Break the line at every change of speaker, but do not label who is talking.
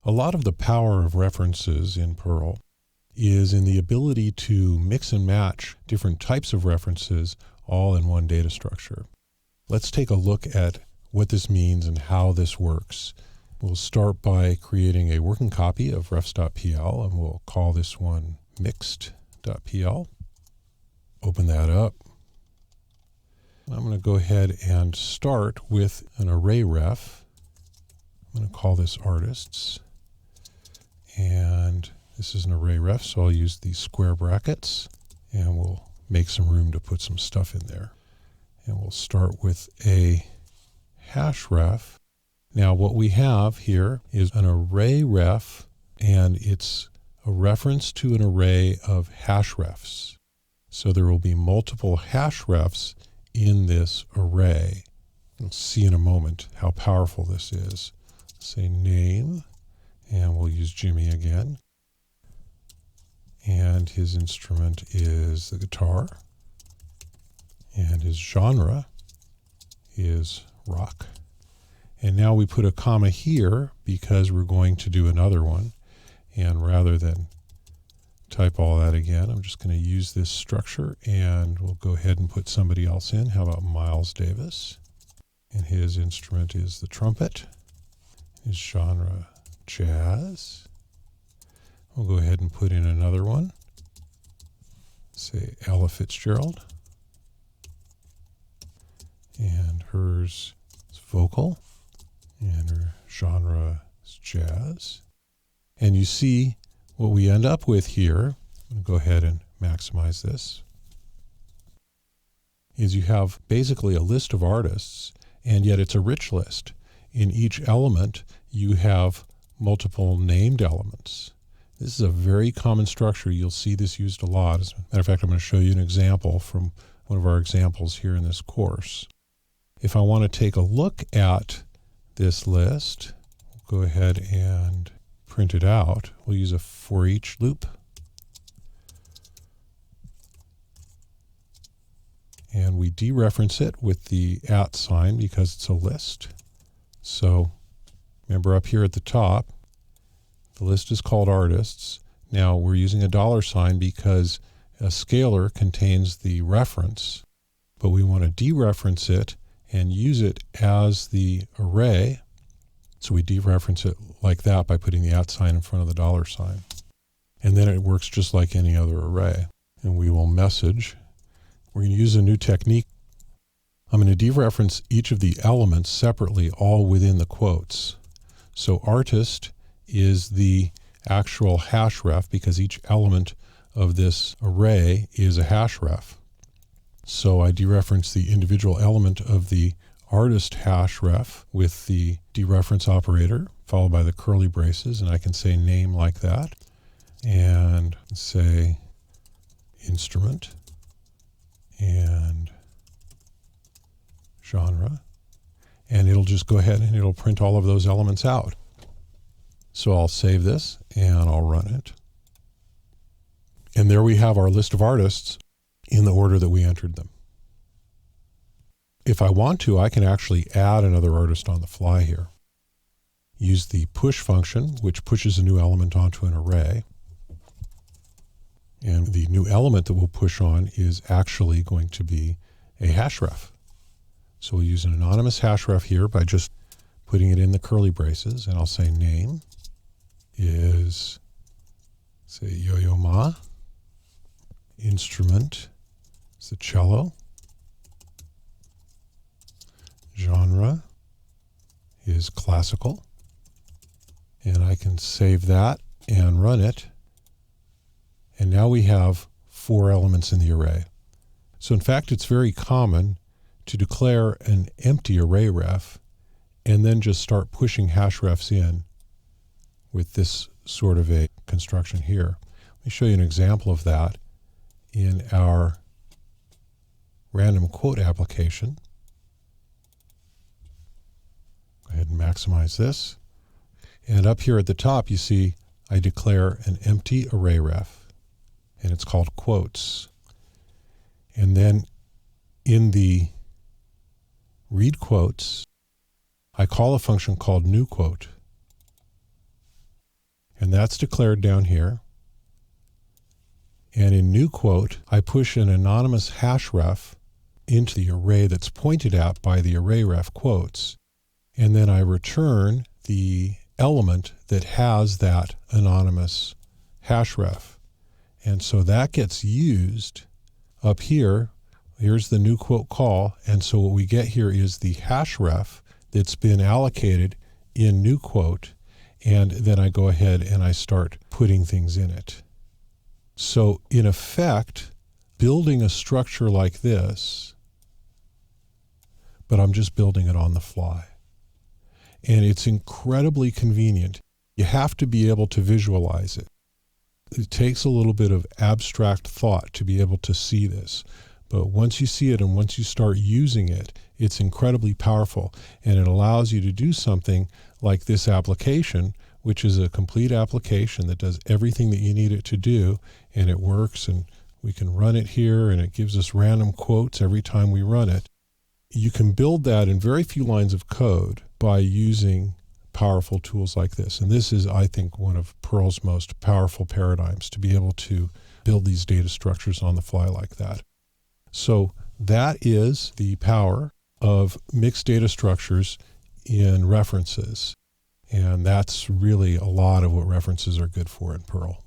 A lot of the power of references in Perl is in the ability to mix and match different types of references all in one data structure. Let's take a look at what this means and how this works. We'll start by creating a working copy of refs.pl, and we'll call this one mixed.pl. Open that up. I'm going to go ahead and start with an array ref. I'm going to call this artists. And this is an array ref, so I'll use these square brackets, and we'll make some room to put some stuff in there. And we'll start with a hash ref. Now what we have here is an array ref, and it's a reference to an array of hash refs. So there will be multiple hash refs in this array. We'll see in a moment how powerful this is. Say name, and we'll use Jimmy again. And his instrument is the guitar. And his genre is rock. And now we put a comma here because we're going to do another one. And rather than type all that again, I'm just going to use this structure, and we'll go ahead and put somebody else in. How about Miles Davis? And his instrument is the trumpet. His genre, jazz. We'll go ahead and put in another one. Say Ella Fitzgerald. And hers is vocal. And her genre is jazz. And you see what we end up with here, I'm going to go ahead and maximize this, is you have basically a list of artists, and yet it's a rich list. In each element, you have multiple named elements. This is a very common structure. You'll see this used a lot. As a matter of fact, I'm going to show you an example from one of our examples here in this course. If I want to take a look at this list, we'll go ahead and print it out. We'll use a for each loop. And we dereference it with the @ sign because it's a list. So remember up here at the top, the list is called artists. Now we're using a $ because a scalar contains the reference, but we want to dereference it and use it as the array. So we dereference it like that by putting the @ sign in front of the $. And then it works just like any other array. And we will message. We're going to use a new technique. I'm going to dereference each of the elements separately, all within the quotes. So artist is the actual hash ref because each element of this array is a hash ref. So I dereference the individual element of the artist hash ref with the dereference operator followed by the curly braces, and I can say name like that and say instrument and genre, and it'll just go ahead and it'll print all of those elements out. So I'll save this and I'll run it. And there we have our list of artists in the order that we entered them. If I want to, I can actually add another artist on the fly here. Use the push function, which pushes a new element onto an array. And the new element that we'll push on is actually going to be a hash ref. So we'll use an anonymous hash ref here by just putting it in the curly braces, and I'll say name is, say, Yo-Yo Ma. Instrument is the cello. Genre is classical. And I can save that and run it. And now we have 4 elements in the array. So in fact, it's very common to declare an empty array ref and then just start pushing hash refs in with this sort of a construction here. Let me show you an example of that in our random quote application. Go ahead and maximize this. And up here at the top, you see I declare an empty array ref, and it's called quotes. And then in the read quotes, I call a function called new quote. that's declared down here. And in new quote, I push an anonymous hash ref into the array that's pointed at by the array ref quotes. And then I return the element that has that anonymous hash ref. And so that gets used up here. Here's the new quote call. And so what we get here is the hash ref that's been allocated in new quote. And then I go ahead and I start putting things in it. So in effect, building a structure like this, but I'm just building it on the fly. And it's incredibly convenient. You have to be able to visualize it. It takes a little bit of abstract thought to be able to see this. But once you see it and once you start using it, it's incredibly powerful. And it allows you to do something like this application, which is a complete application that does everything that you need it to do. And it works, and we can run it here, and it gives us random quotes every time we run it. You can build that in very few lines of code by using powerful tools like this. And this is, I think, one of Perl's most powerful paradigms, to be able to build these data structures on the fly like that. So that is the power of mixed data structures in references. And that's really a lot of what references are good for in Perl.